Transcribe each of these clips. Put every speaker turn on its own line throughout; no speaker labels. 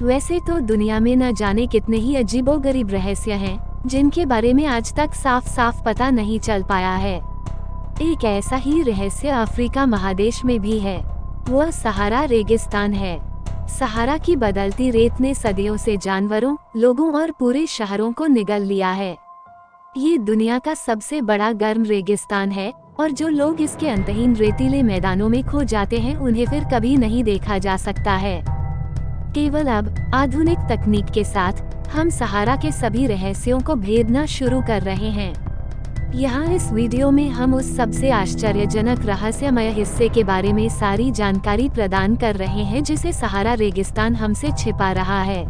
वैसे तो दुनिया में न जाने कितने ही अजीबोगरीब रहस्य हैं, जिनके बारे में आज तक साफ साफ पता नहीं चल पाया है। एक ऐसा ही रहस्य अफ्रीका महादेश में भी है। वह सहारा रेगिस्तान है। सहारा की बदलती रेत ने सदियों से जानवरों, लोगों और पूरे शहरों को निगल लिया है। ये दुनिया का सबसे बड़ा गर्म रेगिस्तान है और जो लोग इसके अंतहीन रेतीले मैदानों में खो जाते हैं उन्हें फिर कभी नहीं देखा जा सकता है। केवल अब आधुनिक तकनीक के साथ हम सहारा के सभी रहस्यों को भेदना शुरू कर रहे हैं। यहाँ इस वीडियो में हम उस सबसे आश्चर्यजनक रहस्यमय हिस्से के बारे में सारी जानकारी प्रदान कर रहे हैं जिसे सहारा रेगिस्तान हमसे छिपा रहा है।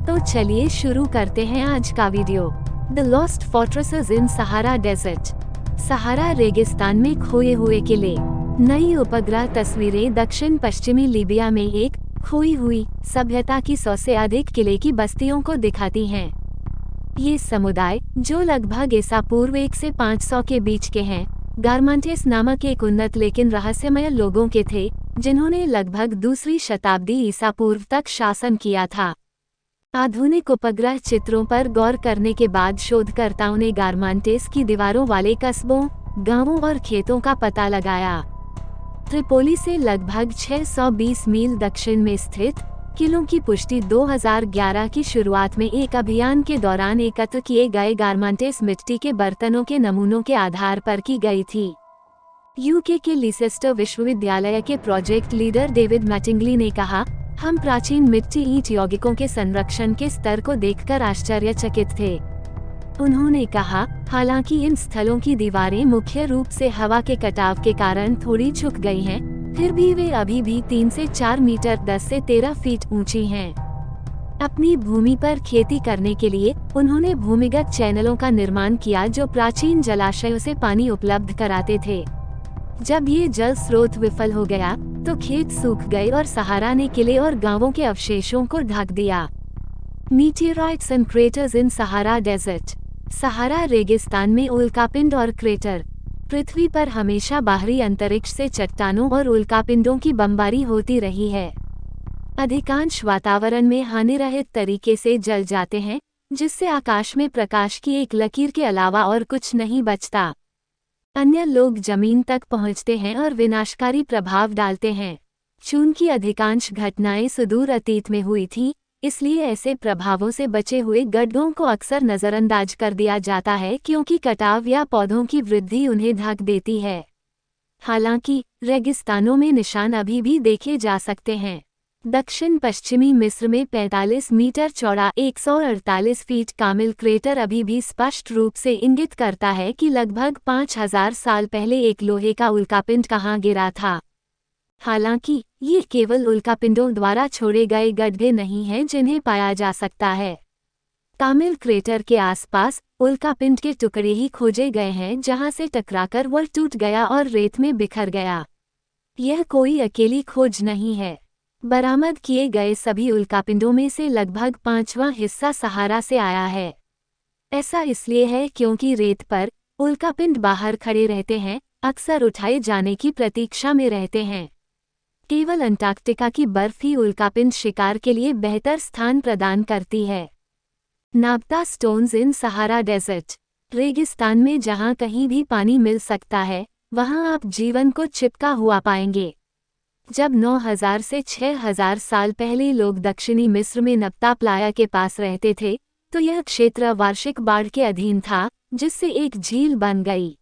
तो चलिए शुरू करते हैं आज का video. The lost fortresses in Sahara desert. Sahara रेगिस्तान में खोए हुए किले। नई उपग्रह तस्वीरें दक्षिण पश्चिमी लीबिया में एक खोई हुई सभ्यता की 100 से अधिक किले की बस्तियों को दिखाती हैं। ये समुदाय, जो लगभग ईसा पूर्व 1 से 500 के बीच के हैं, गारमांटेस नामक एक उन्नत लेकिन रहस्यमय लोगों के थे, जिन्होंने लगभग दूसरी शताब्दी ईसा पूर्व तक शासन किया था। आधुनिक उपग्रह चित्रों पर गौर करने के बाद शोधकर्ताओं ने गारमांटेस की दीवारों वाले कस्बों, गांवों और खेतों का पता लगाया। त्रिपोली से लगभग 620 मील दक्षिण में स्थित किलों की पुष्टि 2011 की शुरुआत में एक अभियान के दौरान एकत्र किए गए गारमांटेस मिट्टी के बर्तनों के नमूनों के आधार पर की गई थी। यूके के लीसेस्टर विश्वविद्यालय के प्रोजेक्ट लीडर डेविड मैटिंगली ने कहा, हम प्राचीन मिट्टी ईंट यौगिकों के संरक्षण के स्तर को देखकर आश्चर्यचकित थे। उन्होंने कहा, हालांकि इन स्थलों की दीवारें मुख्य रूप से हवा के कटाव के कारण थोड़ी झुक गई हैं, फिर भी वे अभी भी 3 से 4 मीटर 10 से 13 फीट ऊंची हैं। अपनी भूमि पर खेती करने के लिए उन्होंने भूमिगत चैनलों का निर्माण किया जो प्राचीन जलाशयों से पानी उपलब्ध कराते थे। जब ये जल स्रोत विफल हो गया तो खेत सूख गए और सहारा ने किले और गांवों के अवशेषों को ढक दिया। Meteorites and craters in Sahara desert. Sahara रेगिस्तान में उल्कापिंड और क्रेटर। पृथ्वी पर हमेशा बाहरी अंतरिक्ष से चट्टानों और उल्कापिंडों की बमबारी होती रही है। अधिकांश वातावरण में हानिरहित तरीके से जल जाते हैं, जिससे आकाश में प्रकाश की एक लकीर के अलावा और कुछ नहीं बचता। अन्य लोग जमीन तक पहुंचते हैं और विनाशकारी प्रभाव डालते हैं। चूंकि अधिकांश घटनाएं सुदूर अतीत में हुई थी, इसलिए ऐसे प्रभावों से बचे हुए गड्ढों को अक्सर नजरअंदाज कर दिया जाता है क्योंकि कटाव या पौधों की वृद्धि उन्हें ढक देती है। हालांकि रेगिस्तानों में निशान अभी भी देखे जा सकते हैं। दक्षिण पश्चिमी मिस्र में 45 मीटर चौड़ा 148 फीट कामिल क्रेटर अभी भी स्पष्ट रूप से इंगित करता है कि लगभग 5000 साल पहले एक लोहे का उल्कापिंड कहाँ गिरा था। हालांकि ये केवल उल्कापिंडों द्वारा छोड़े गए गड्ढे नहीं हैं जिन्हें पाया जा सकता है। कामिल क्रेटर के आसपास उल्कापिंड के टुकड़े ही खोजे गए हैं जहां से टकराकर वह टूट गया और रेत में बिखर गया। यह कोई अकेली खोज नहीं है। बरामद किए गए सभी उल्कापिंडों में से लगभग 5वां हिस्सा सहारा से आया है। ऐसा इसलिए है क्योंकि रेत पर उल्कापिंड बाहर खड़े रहते हैं, अक्सर उठाए जाने की प्रतीक्षा में रहते हैं। केवल अंटार्कटिका की बर्फ ही उल्कापिंड शिकार के लिए बेहतर स्थान प्रदान करती है। नाब्ता स्टोन्स इन सहारा डेजर्ट। रेगिस्तान में जहां कहीं भी पानी मिल सकता है, वहां आप जीवन को चिपका हुआ पाएंगे। जब 9000 से 6000 साल पहले लोग दक्षिणी मिस्र में नब्ता प्लाया के पास रहते थे, तो यह क्षेत्र वार्षिक बाढ़ के अधीन था, जिससे एक झील बन गई।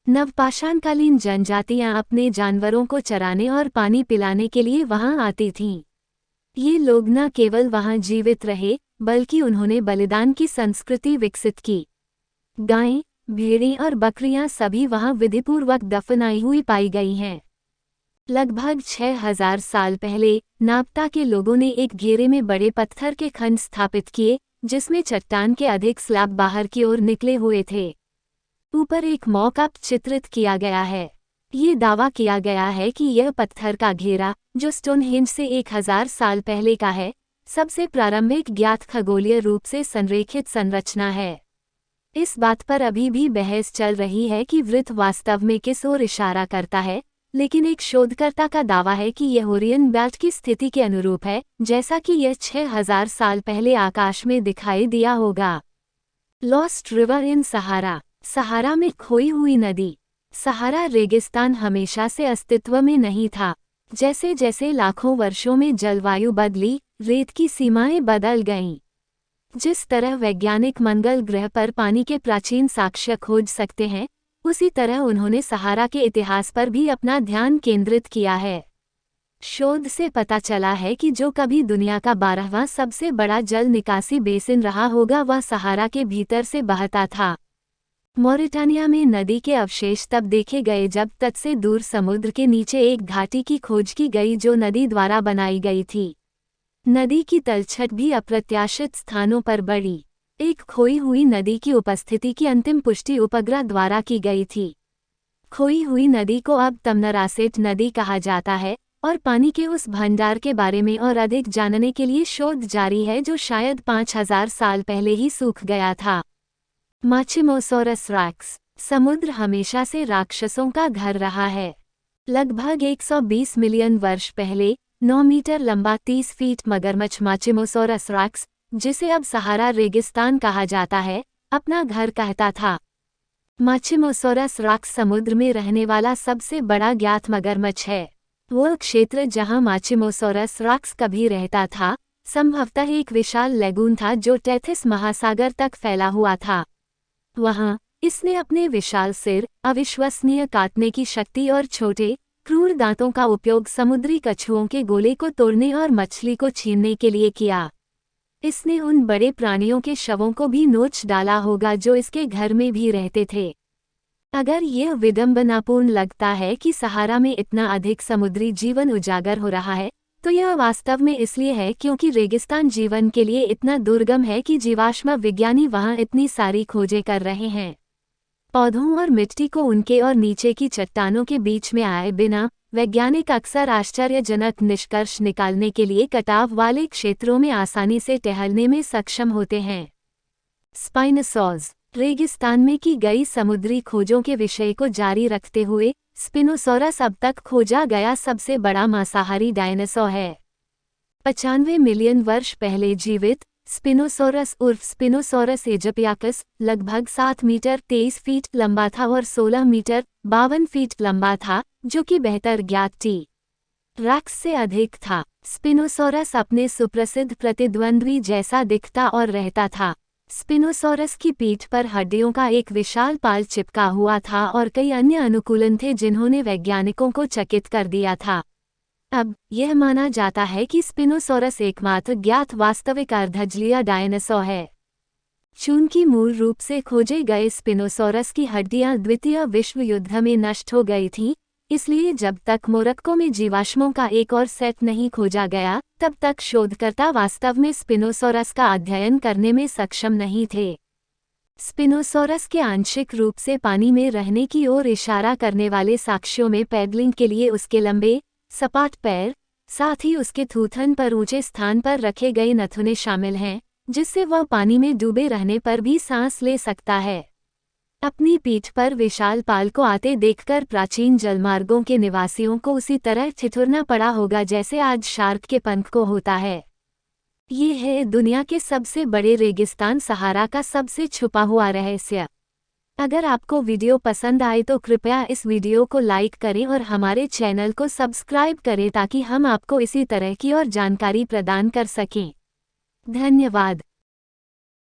नवपाषाणकालीन जनजातियां अपने जानवरों को चराने और पानी पिलाने के लिए वहां आती थीं। ये लोग न केवल वहां जीवित रहे, बल्कि उन्होंने बलिदान की संस्कृति विकसित की। गायें, भेड़ें और बकरियां सभी वहां विधिपूर्वक दफनाई हुई पाई गई हैं। लगभग 6000 साल पहले नाब्ता के लोगों ने एक घेरे में बड़े पत्थर के खंड स्थापित किए, जिसमें चट्टान के अधिक स्लैब बाहर की ओर निकले हुए थे। ऊपर एक मॉक-अप चित्रित किया गया है। ये दावा किया गया है कि यह पत्थर का घेरा, जो स्टोनहेंज से 1000 साल पहले का है, सबसे प्रारंभिक ज्ञात खगोलीय रूप से संरेखित संरचना है। इस बात पर अभी भी बहस चल रही है कि वृत्त वास्तव में किस ओर इशारा करता है, लेकिन एक शोधकर्ता का दावा है कि यह ओरियन बेल्ट की स्थिति के अनुरूप है, जैसा कि यह 6000 साल पहले आकाश में दिखाई दिया होगा। लॉस्ट रिवर इन सहारा। सहारा में खोई हुई नदी। सहारा रेगिस्तान हमेशा से अस्तित्व में नहीं था। जैसे जैसे लाखों वर्षों में जलवायु बदली, रेत की सीमाएं बदल गईं। जिस तरह वैज्ञानिक मंगल ग्रह पर पानी के प्राचीन साक्ष्य खोज सकते हैं, उसी तरह उन्होंने सहारा के इतिहास पर भी अपना ध्यान केंद्रित किया है। शोध से पता चला है कि जो कभी दुनिया का 12वां सबसे बड़ा जल निकासी बेसिन रहा होगा, वह सहारा के भीतर से बहता था। मॉरिटानिया में नदी के अवशेष तब देखे गए जब तट से दूर समुद्र के नीचे एक घाटी की खोज की गई जो नदी द्वारा बनाई गई थी। नदी की तलछट भी अप्रत्याशित स्थानों पर बढ़ी। एक खोई हुई नदी की उपस्थिति की अंतिम पुष्टि उपग्रह द्वारा की गई थी। खोई हुई नदी को अब तमनरासेट नदी कहा जाता है और पानी के उस भंडार के बारे में और अधिक जानने के लिए शोध जारी है जो शायद 5000 साल पहले ही सूख गया था। माचिमोसोरस रैक्स। समुद्र हमेशा से राक्षसों का घर रहा है। लगभग 120 मिलियन वर्ष पहले 9 मीटर लंबा 30 फीट मगरमच्छ माचिमोसोरस रैक्स, जिसे अब सहारा रेगिस्तान कहा जाता है, अपना घर कहता था। माचिमोसोरस रैक्स समुद्र में रहने वाला सबसे बड़ा ज्ञात मगरमच्छ है। वह क्षेत्र जहां माचिमोसोरस रैक्स कभी रहता था, संभवतः एक विशाल लेगून था जो टेथिस महासागर तक फैला हुआ था। वहां इसने अपने विशाल सिर, अविश्वसनीय काटने की शक्ति और छोटे, क्रूर दांतों का उपयोग समुद्री कछुओं के गोले को तोड़ने और मछली को छीनने के लिए किया। इसने उन बड़े प्राणियों के शवों को भी नोच डाला होगा जो इसके घर में भी रहते थे। अगर यह विडंबनापूर्ण लगता है कि सहारा में इतना अधिक समुद्री जीवन उजागर हो रहा है, तो यह वास्तव में इसलिए है क्योंकि रेगिस्तान जीवन के लिए इतना दुर्गम है कि जीवाश्म विज्ञानी वहां इतनी सारी खोजें कर रहे हैं। पौधों और मिट्टी को उनके और नीचे की चट्टानों के बीच में आए बिना वैज्ञानिक अक्सर आश्चर्यजनक निष्कर्ष निकालने के लिए कटाव वाले क्षेत्रों में आसानी से टहलने में सक्षम होते हैं। स्पाइनोसॉर्स। रेगिस्तान में की गई समुद्री खोजों के विषय को जारी रखते हुए स्पिनोसॉरस अब तक खोजा गया सबसे बड़ा मांसाहारी डायनासोर है। 95 मिलियन वर्ष पहले जीवित स्पिनोसॉरस उर्फ स्पिनोसॉरस एजिप्टिकस लगभग 7 मीटर 23 फीट लंबा था और 16 मीटर 52 फीट लंबा था, जो कि बेहतर ज्ञात टी रैक्स से अधिक था। स्पिनोसॉरस अपने सुप्रसिद्ध प्रतिद्वंद्वी जैसा दिखता और रहता था। स्पिनोसॉरस की पीठ पर हड्डियों का एक विशाल पाल चिपका हुआ था और कई अन्य अनुकूलन थे जिन्होंने वैज्ञानिकों को चकित कर दिया था। अब यह माना जाता है कि स्पिनोसॉरस एकमात्र ज्ञात वास्तविक अर्धजलीय डायनासोर है। चूंकि मूल रूप से खोजे गए स्पिनोसॉरस की हड्डियां द्वितीय विश्व युद्ध में नष्ट हो गई थीं, इसलिए जब तक मोरक्को में जीवाश्मों का एक और सेट नहीं खोजा गया, तब तक शोधकर्ता वास्तव में स्पिनोसॉरस का अध्ययन करने में सक्षम नहीं थे। स्पिनोसॉरस के आंशिक रूप से पानी में रहने की ओर इशारा करने वाले साक्ष्यों में पैडलिंग के लिए उसके लंबे, सपाट पैर, साथ ही उसके थूथन पर ऊंचे स्थान पर रखे गए नथुने शामिल हैं, जिससे वह पानी में डूबे रहने पर भी सांस ले सकता है। अपनी पीठ पर विशाल पाल को आते देखकर प्राचीन जलमार्गों के निवासियों को उसी तरह ठिठुरना पड़ा होगा जैसे आज शार्क के पंख को होता है। ये है दुनिया के सबसे बड़े रेगिस्तान सहारा का सबसे छुपा हुआ रहस्य। अगर आपको वीडियो पसंद आए तो कृपया इस वीडियो को लाइक करें और हमारे चैनल को सब्सक्राइब करें ताकि हम आपको इसी तरह की और जानकारी प्रदान कर सकें। धन्यवाद।